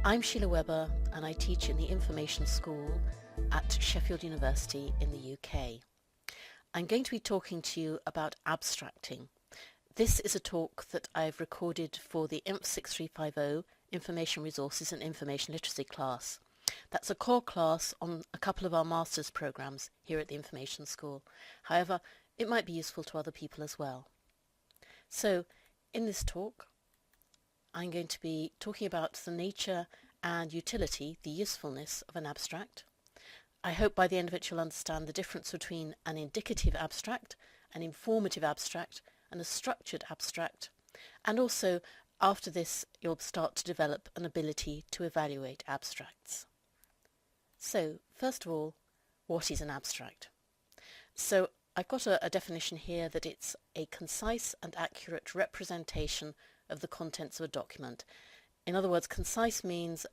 I'm Sheila Webber and I teach in the Information School at Sheffield University in the UK. I'm going to be talking to you about abstracting. This is a talk that I've recorded for the Inf6350 Information Resources and Information Literacy class. That's a core class on a couple of our master's programs here at the Information School. However, it might be useful to other people as well. So, in this talk, I'm going to be talking about the nature and utility, the usefulness of an abstract. I hope by the end of it you'll understand the difference between an indicative abstract, an informative abstract, and a structured abstract. And also, after this, you'll start to develop an ability to evaluate abstracts. So, first of all, what is an abstract? So, I've got a definition here that it's a concise and accurate representation of the contents of a document. In other words, concise means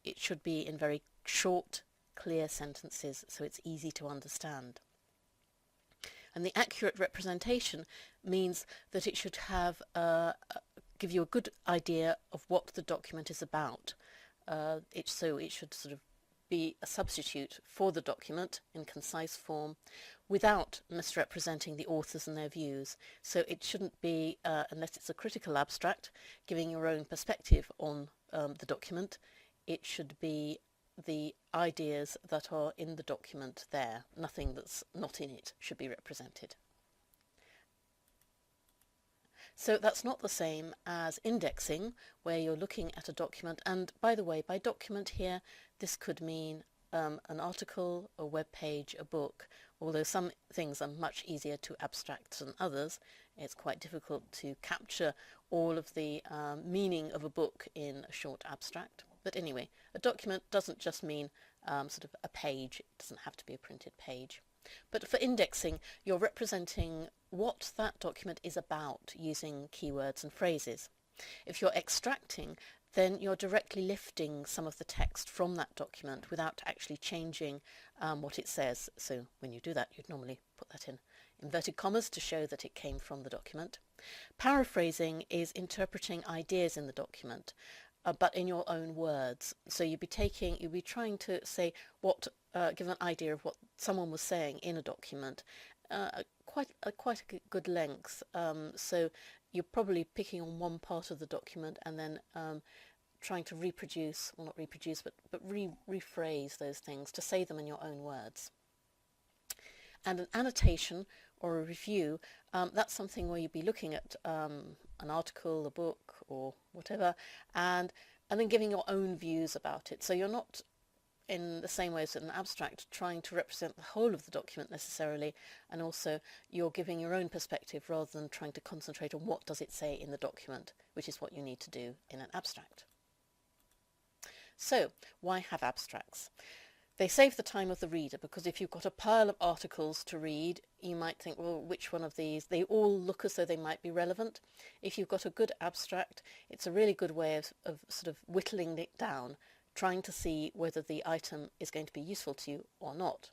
it should be in very short, clear sentences, so it's easy to understand. And the accurate representation means that it should have give you a good idea of what the document is about. So it should sort of be a substitute for the document in concise form without misrepresenting the authors and their views. So it shouldn't be, unless it's a critical abstract, giving your own perspective on the document. It should be the ideas that are in the document there. Nothing that's not in it should be represented. So that's not the same as indexing, where you're looking at a document, and by the way, by document here, this could mean an article, a web page, a book. Although some things are much easier to abstract than others, it's quite difficult to capture all of the meaning of a book in a short abstract. But anyway, a document doesn't just mean sort of a page, it doesn't have to be a printed page. But for indexing, you're representing what that document is about using keywords and phrases. If you're extracting, then you're directly lifting some of the text from that document without actually changing what it says. So when you do that, you'd normally put that in inverted commas to show that it came from the document. Paraphrasing is interpreting ideas in the document, but in your own words. So you'd be trying to say give an idea of what someone was saying in a document, quite a good length. So you're probably picking on one part of the document and then trying to reproduce, well not reproduce, but rephrase those things to say them in your own words. And an annotation or a review, that's something where you'd be looking at an article, a book or whatever, and then giving your own views about it. So you're not, in the same way as an abstract, trying to represent the whole of the document necessarily, and also you're giving your own perspective rather than trying to concentrate on what does it say in the document, which is what you need to do in an abstract. So, why have abstracts? They save the time of the reader, because if you've got a pile of articles to read, you might think, well, which one of these? They all look as though they might be relevant. If you've got a good abstract, it's a really good way of sort of whittling it down, trying to see whether the item is going to be useful to you or not.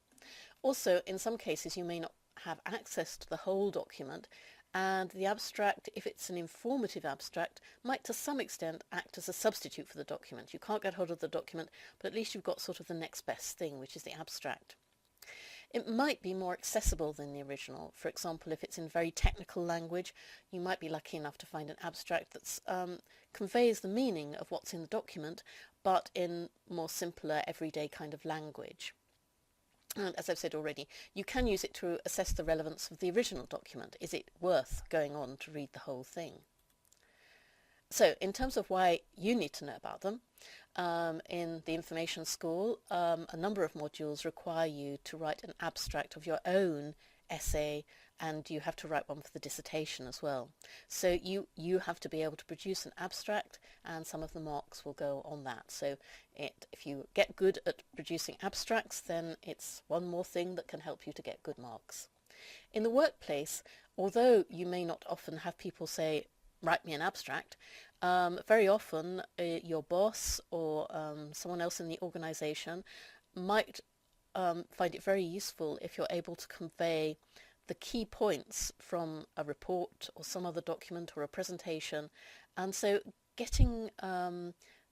Also, in some cases, you may not have access to the whole document, and the abstract, if it's an informative abstract, might to some extent act as a substitute for the document. You can't get hold of the document, but at least you've got sort of the next best thing, which is the abstract. It might be more accessible than the original. For example, if it's in very technical language, you might be lucky enough to find an abstract that conveys the meaning of what's in the document, but in more simpler, everyday kind of language. And as I've said already, you can use it to assess the relevance of the original document. Is it worth going on to read the whole thing? So, in terms of why you need to know about them, in the Information School, a number of modules require you to write an abstract of your own essay, and you have to write one for the dissertation as well. So you have to be able to produce an abstract, and some of the marks will go on that. So if you get good at producing abstracts, then it's one more thing that can help you to get good marks. In the workplace, although you may not often have people say, write me an abstract, very often your boss or someone else in the organisation might find it very useful if you're able to convey the key points from a report or some other document or a presentation, and so getting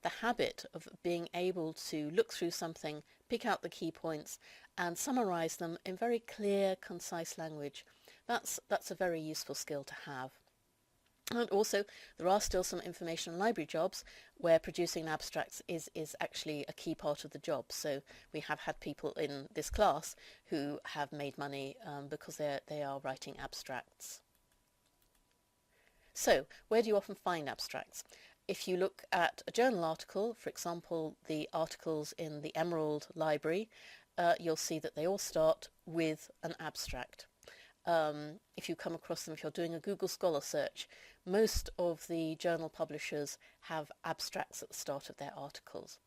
the habit of being able to look through something, pick out the key points and summarize them in very clear, concise language. That's a very useful skill to have. And also, there are still some information library jobs where producing abstracts is actually a key part of the job. So we have had people in this class who have made money because they are writing abstracts. So, where do you often find abstracts? If you look at a journal article, for example, the articles in the Emerald Library, you'll see that they all start with an abstract. If you come across them, if you're doing a Google Scholar search, most of the journal publishers have abstracts at the start of their articles.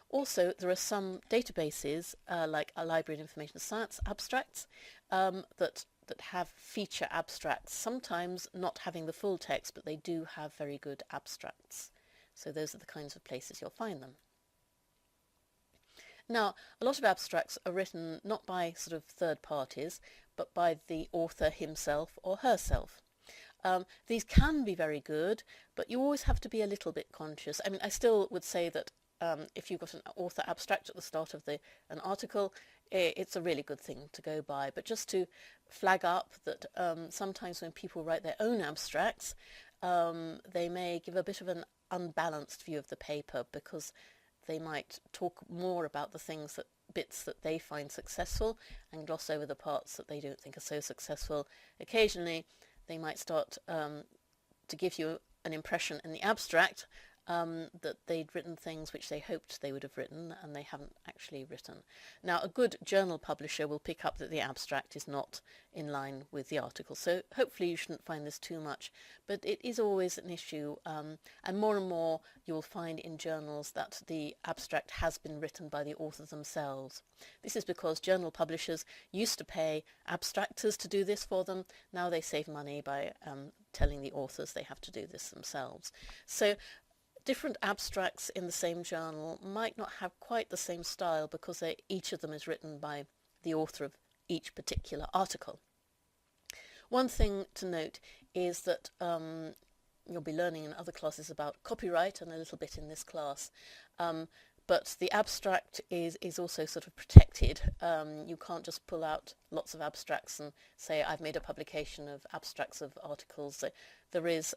Also, there are some databases, like a Library of Information Science abstracts, that have feature abstracts, sometimes not having the full text, but they do have very good abstracts. So those are the kinds of places you'll find them. Now, a lot of abstracts are written not by sort of third parties, but by the author himself or herself. These can be very good, but you always have to be a little bit conscious. I mean, I still would say that if you've got an author abstract at the start of an article, it's a really good thing to go by. But just to flag up that sometimes when people write their own abstracts, they may give a bit of an unbalanced view of the paper, because they might talk more about the bits that they find successful and gloss over the parts that they don't think are so successful. Occasionally they might start to give you an impression in the abstract that they'd written things which they hoped they would have written and they haven't actually written. Now, a good journal publisher will pick up that the abstract is not in line with the article, so hopefully you shouldn't find this too much, but it is always an issue, and more you will find in journals that the abstract has been written by the authors themselves. This is because journal publishers used to pay abstractors to do this for them. Now they save money by telling the authors they have to do this themselves. So different abstracts in the same journal might not have quite the same style because each of them is written by the author of each particular article. One thing to note is that you'll be learning in other classes about copyright and a little bit in this class, but the abstract is also sort of protected. You can't just pull out lots of abstracts and say, I've made a publication of abstracts of articles. There is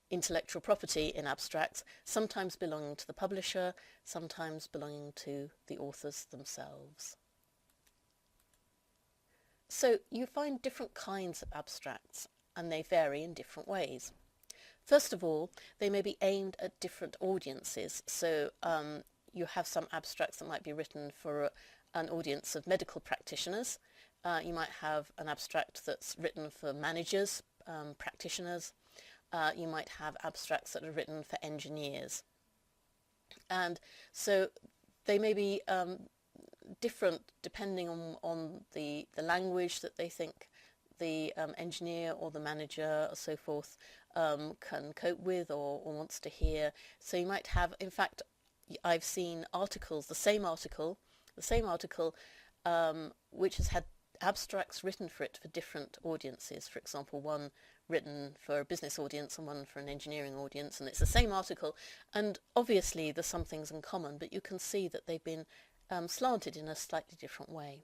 intellectual property in abstracts, sometimes belonging to the publisher, sometimes belonging to the authors themselves. So you find different kinds of abstracts, and they vary in different ways. First of all, they may be aimed at different audiences. So you have some abstracts that might be written for an audience of medical practitioners. You might have an abstract that's written for managers, practitioners. You might have abstracts that are written for engineers. And so they may be different depending on the language that they think the engineer or the manager or so forth can cope with or wants to hear. So you might have, in fact, I've seen articles, the same article, which has had abstracts written for it for different audiences. For example, one written for a business audience and one for an engineering audience, and it's the same article, and obviously there's some things in common, but you can see that they've been slanted in a slightly different way.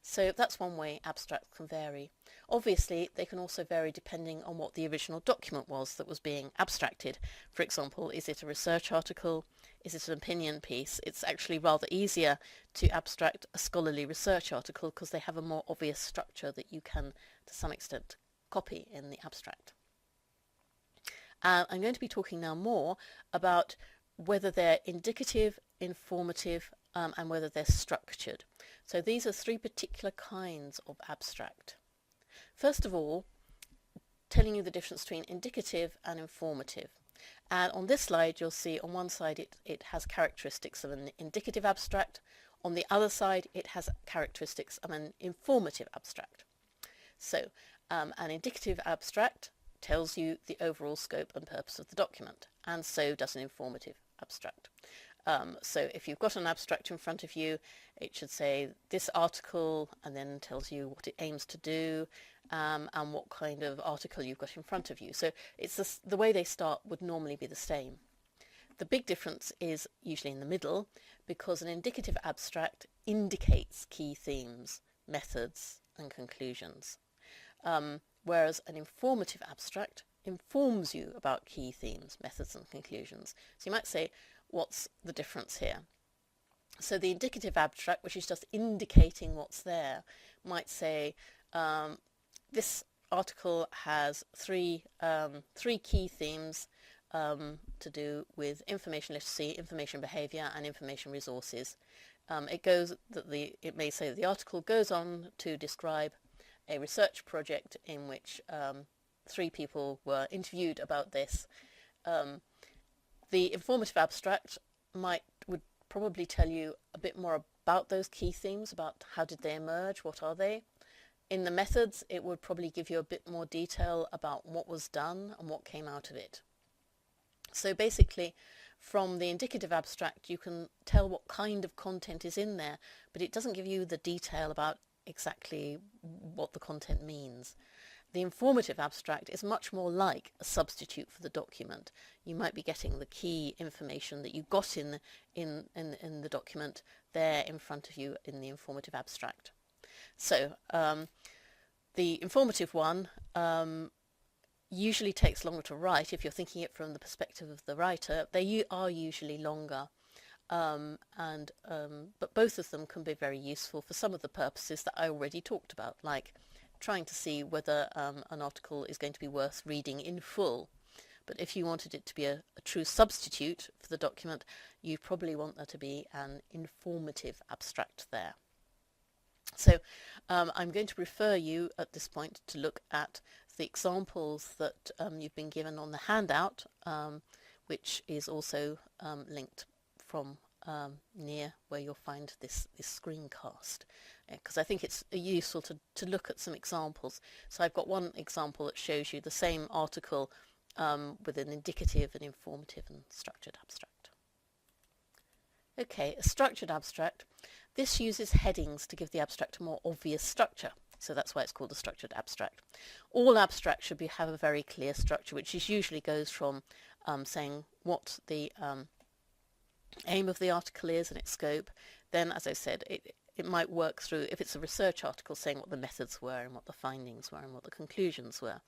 So that's one way abstracts can vary. Obviously they can also vary depending on what the original document was that was being abstracted. For example, is it a research article? Is it an opinion piece? It's actually rather easier to abstract a scholarly research article because they have a more obvious structure that you can, to some extent, copy in the abstract. I'm going to be talking now more about whether they're indicative, informative, and whether they're structured. So these are three particular kinds of abstract. First of all, telling you the difference between indicative and informative. And on this slide you'll see on one side it has characteristics of an indicative abstract, on the other side it has characteristics of an informative abstract. So an indicative abstract tells you the overall scope and purpose of the document, and so does an informative abstract. So if you've got an abstract in front of you, it should say this article, and then tells you what it aims to do, and what kind of article you've got in front of you. So it's the way they start would normally be the same. The big difference is usually in the middle, because an indicative abstract indicates key themes, methods and conclusions, whereas an informative abstract informs you about key themes, methods and conclusions. So you might say, what's the difference here? So the indicative abstract, which is just indicating what's there, might say this article has three key themes to do with information literacy, information behaviour and information resources. It may say that the article goes on to describe a research project in which 3 people were interviewed about this. The informative abstract would probably tell you a bit more about those key themes, about how did they emerge, what are they. In the methods, it would probably give you a bit more detail about what was done and what came out of it. So basically, from the indicative abstract, you can tell what kind of content is in there, but it doesn't give you the detail about exactly what the content means. The informative abstract is much more like a substitute for the document. You might be getting the key information that you got in the document there in front of you in the informative abstract. So the informative one usually takes longer to write. If you're thinking it from the perspective of the writer, they are usually longer, but both of them can be very useful for some of the purposes that I already talked about, like trying to see whether an article is going to be worth reading in full. But if you wanted it to be a true substitute for the document, you probably want there to be an informative abstract there. So I'm going to refer you at this point to look at the examples that you've been given on the handout, which is also linked from near where you'll find this screencast, because I think it's useful to look at some examples. So I've got one example that shows you the same article with an indicative, an informative and structured abstract. Okay, a structured abstract. This uses headings to give the abstract a more obvious structure. So that's why it's called a structured abstract. All abstracts should have a very clear structure, which usually goes from saying what the aim of the article is and its scope. Then, as I said, it might work through, if it's a research article, saying what the methods were and what the findings were and what the conclusions were.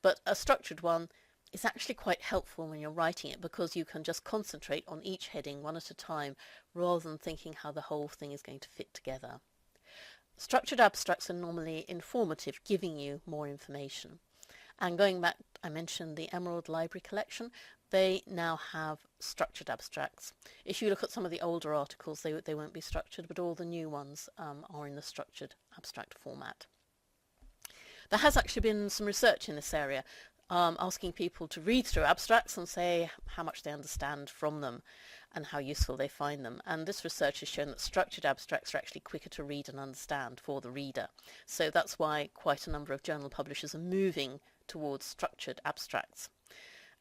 But a structured one is actually quite helpful when you're writing it, because you can just concentrate on each heading one at a time rather than thinking how the whole thing is going to fit together. Structured abstracts are normally informative, giving you more information. And going back, I mentioned the Emerald Library collection. They now have structured abstracts. If you look at some of the older articles, they won't be structured, but all the new ones are in the structured abstract format. There has actually been some research in this area, asking people to read through abstracts and say how much they understand from them and how useful they find them. And this research has shown that structured abstracts are actually quicker to read and understand for the reader. So that's why quite a number of journal publishers are moving towards structured abstracts.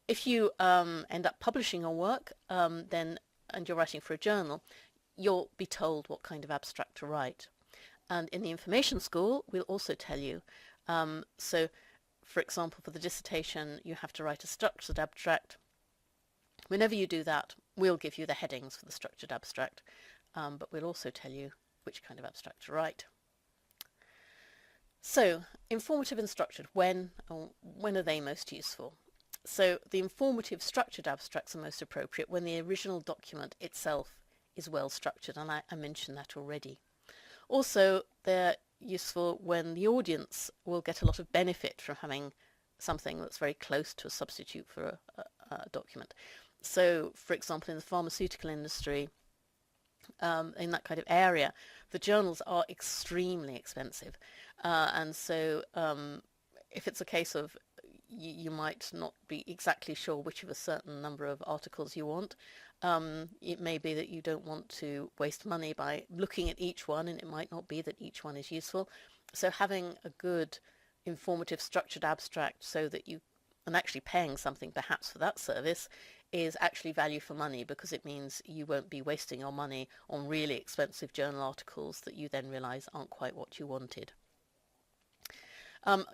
If you end up publishing your work and you're writing for a journal, you'll be told what kind of abstract to write. And in the information school, we'll also tell you. So, for example, for the dissertation, you have to write a structured abstract. Whenever you do that, we'll give you the headings for the structured abstract, but we'll also tell you which kind of abstract to write. So, informative and structured, when are they most useful? So the informative structured abstracts are most appropriate when the original document itself is well structured, and I mentioned that already. Also, they're useful when the audience will get a lot of benefit from having something that's very close to a substitute for a document. So, for example, in the pharmaceutical industry, in that kind of area, the journals are extremely expensive. And so if it's a case of you might not be exactly sure which of a certain number of articles you want, it may be that you don't want to waste money by looking at each one, and it might not be that each one is useful. So having a good informative structured abstract so that you, and actually paying something perhaps for that service, is actually value for money, because it means you won't be wasting your money on really expensive journal articles that you then realise aren't quite what you wanted.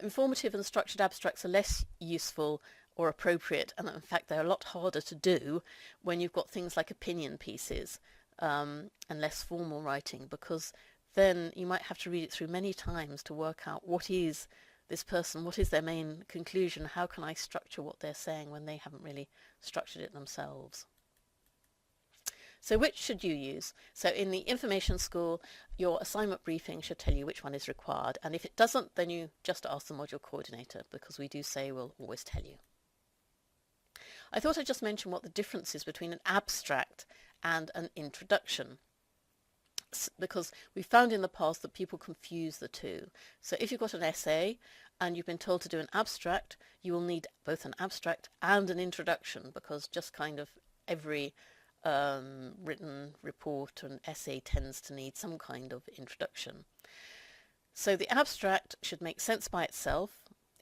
Informative and structured abstracts are less useful or appropriate, and in fact they're a lot harder to do when you've got things like opinion pieces and less formal writing, because then you might have to read it through many times to work out what is this person, what is their main conclusion, how can I structure what they're saying when they haven't really structured it themselves. So which should you use? So in the information school, your assignment briefing should tell you which one is required, and if it doesn't, then you just ask the module coordinator, because we do say we'll always tell you. I thought I'd just mention what the difference is between an abstract and an introduction, because we found in the past that people confuse the two. So if you've got an essay and you've been told to do an abstract, you will need both an abstract and an introduction, because just kind of every written report and essay tends to need some kind of introduction. So the abstract should make sense by itself.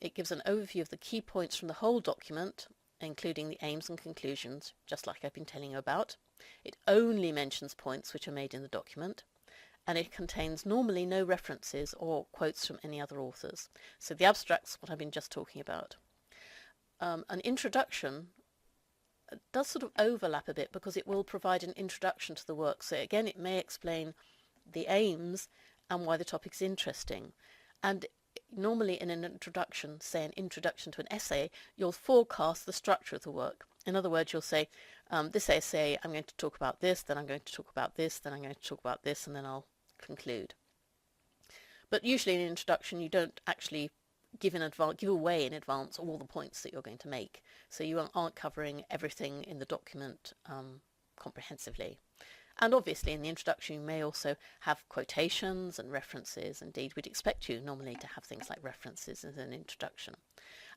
It gives an overview of the key points from the whole document, including the aims and conclusions, just like I've been telling you about. It only mentions points which are made in the document, and it contains normally no references or quotes from any other authors. So the abstract's what I've been just talking about. An introduction does sort of overlap a bit, because it will provide an introduction to the work. So again, it may explain the aims and why the topic's interesting. And normally in an introduction, say an introduction to an essay, you'll forecast the structure of the work. In other words, you'll say, this essay, I'm going to talk about this, then I'm going to talk about this, then I'm going to talk about this, and then I'll conclude. But usually in an introduction, you don't actually give away in advance all the points that you're going to make. So you aren't covering everything in the document comprehensively. And obviously in the introduction you may also have quotations and references. Indeed, we'd expect you normally to have things like references as an introduction.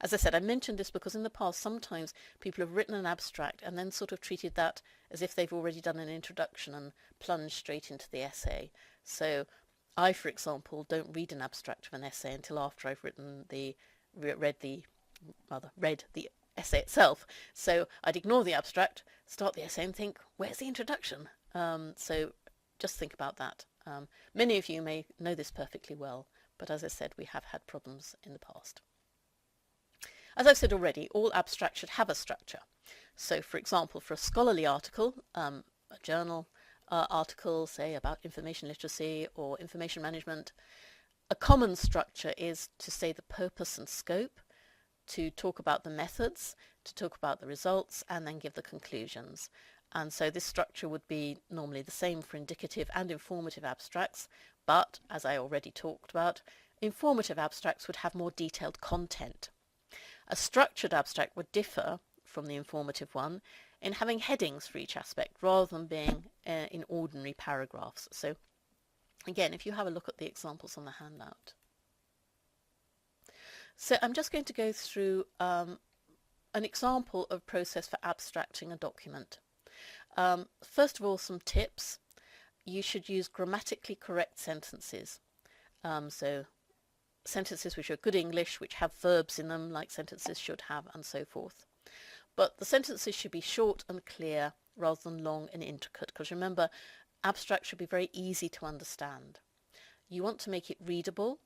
As I said, I mentioned this because in the past sometimes people have written an abstract and then sort of treated that as if they've already done an introduction and plunged straight into the essay. So I, for example, don't read an abstract of an essay until after I've read the essay itself. So I'd ignore the abstract, start the essay and think, where's the introduction? So just think about that. Many of you may know this perfectly well, but as I said, we have had problems in the past. As I've said already, all abstracts should have a structure. So for example, for a scholarly article, a journal article, say about information literacy or information management, a common structure is to say the purpose and scope, to talk about the methods, to talk about the results, and then give the conclusions. And so this structure would be normally the same for indicative and informative abstracts, but as I already talked about, informative abstracts would have more detailed content. A structured abstract would differ from the informative one in having headings for each aspect rather than being in ordinary paragraphs. So again, if you have a look at the examples on the handout. So I'm just going to go through an example of process for abstracting a document. First of all, some tips. You should use grammatically correct sentences. So sentences which are good English, which have verbs in them like sentences should have, and so forth. But the sentences should be short and clear rather than long and intricate, because remember, abstract should be very easy to understand. You want to make it readable,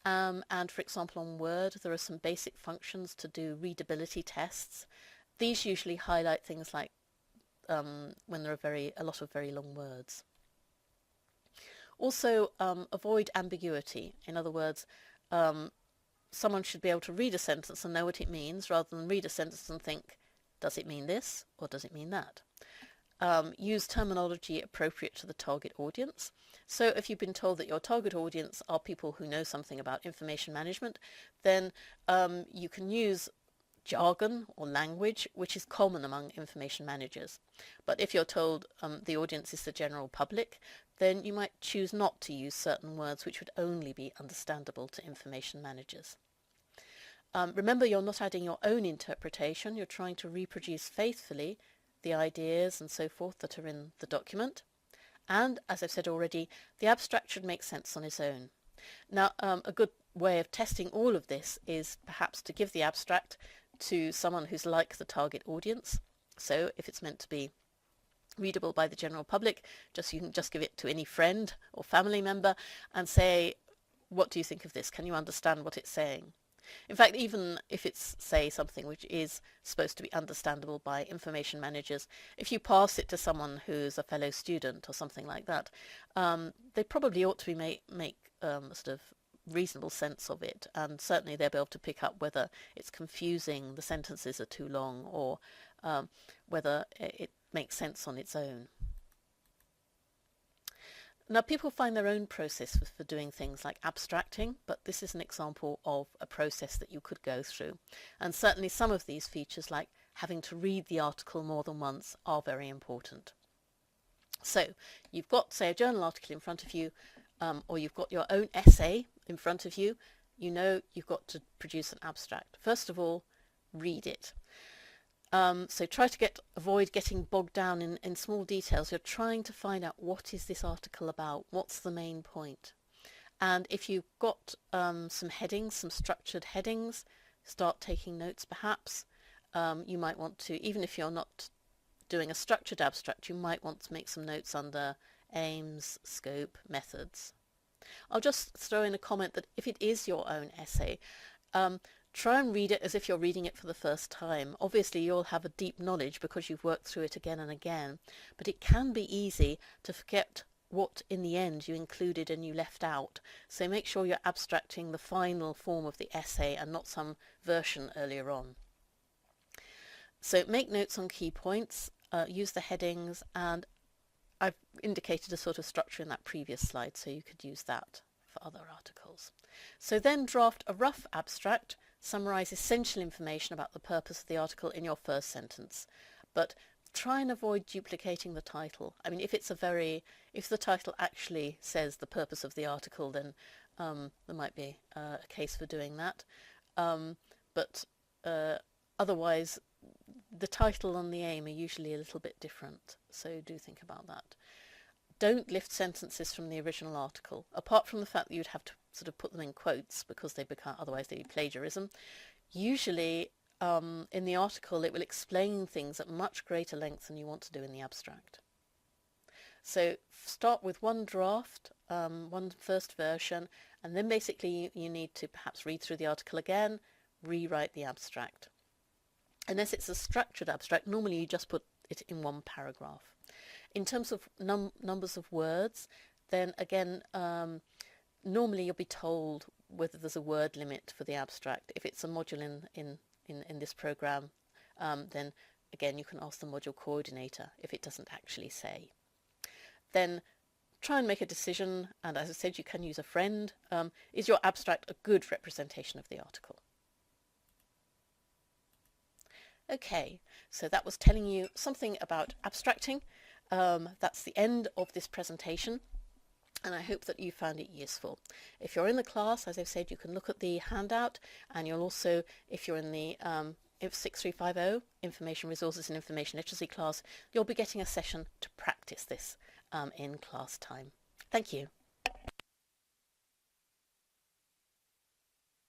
and for example on Word there are some basic functions to do readability tests. These usually highlight things like when there are a lot of very long words. Also, avoid ambiguity. In other words, someone should be able to read a sentence and know what it means, rather than read a sentence and think, does it mean this or does it mean that? Use terminology appropriate to the target audience. So if you've been told that your target audience are people who know something about information management, then you can use jargon or language which is common among information managers. But if you're told the audience is the general public, then you might choose not to use certain words which would only be understandable to information managers. Remember, you're not adding your own interpretation, you're trying to reproduce faithfully the ideas and so forth that are in the document. And, as I've said already, the abstract should make sense on its own. Now, a good way of testing all of this is perhaps to give the abstract to someone who's like the target audience. So if it's meant to be readable by the general public, you can just give it to any friend or family member and say, what do you think of this? Can you understand what it's saying? In fact, even if it's, say, something which is supposed to be understandable by information managers, if you pass it to someone who's a fellow student or something like that, they probably ought to be make sort of reasonable sense of it, and certainly they'll be able to pick up whether it's confusing, the sentences are too long, or whether it makes sense on its own. Now, people find their own process for doing things like abstracting, but this is an example of a process that you could go through. And certainly some of these features, like having to read the article more than once, are very important. So you've got, say, a journal article in front of you, or you've got your own essay in front of you. You know you've got to produce an abstract. First of all, read it. So try to avoid getting bogged down in small details. You're trying to find out, what is this article about? What's the main point? And if you've got some headings, some structured headings, start taking notes perhaps. You might want to, even if you're not doing a structured abstract, you might want to make some notes under aims, scope, methods. I'll just throw in a comment that if it is your own essay, try and read it as if you're reading it for the first time. Obviously you'll have a deep knowledge because you've worked through it again and again, but it can be easy to forget what in the end you included and you left out. So make sure you're abstracting the final form of the essay and not some version earlier on. So make notes on key points, use the headings, and I've indicated a sort of structure in that previous slide, so you could use that for other articles. So then draft a rough abstract. Summarize essential information about the purpose of the article in your first sentence, but try and avoid duplicating the title. I mean, if the title actually says the purpose of the article, then there might be a case for doing that. But otherwise, the title and the aim are usually a little bit different, so do think about that. Don't lift sentences from the original article, apart from the fact that you'd have to sort of put them in quotes because they become, otherwise they'd be plagiarism. Usually in the article it will explain things at much greater length than you want to do in the abstract. So start with one draft, one first version, and then basically you need to perhaps read through the article again, rewrite the abstract. Unless it's a structured abstract, normally you just put it in one paragraph. In terms of numbers of words, then again, normally you'll be told whether there's a word limit for the abstract. If it's a module in this program, then again you can ask the module coordinator if it doesn't actually say. Then try and make a decision, and as I said, you can use a friend. Is your abstract a good representation of the article? Okay, so that was telling you something about abstracting. That's the end of this presentation, and I hope that you found it useful. If you're in the class, as I've said, you can look at the handout, and you'll also, if you're in the Inf6350 Information Resources and Information Literacy class, you'll be getting a session to practice this in class time. Thank you.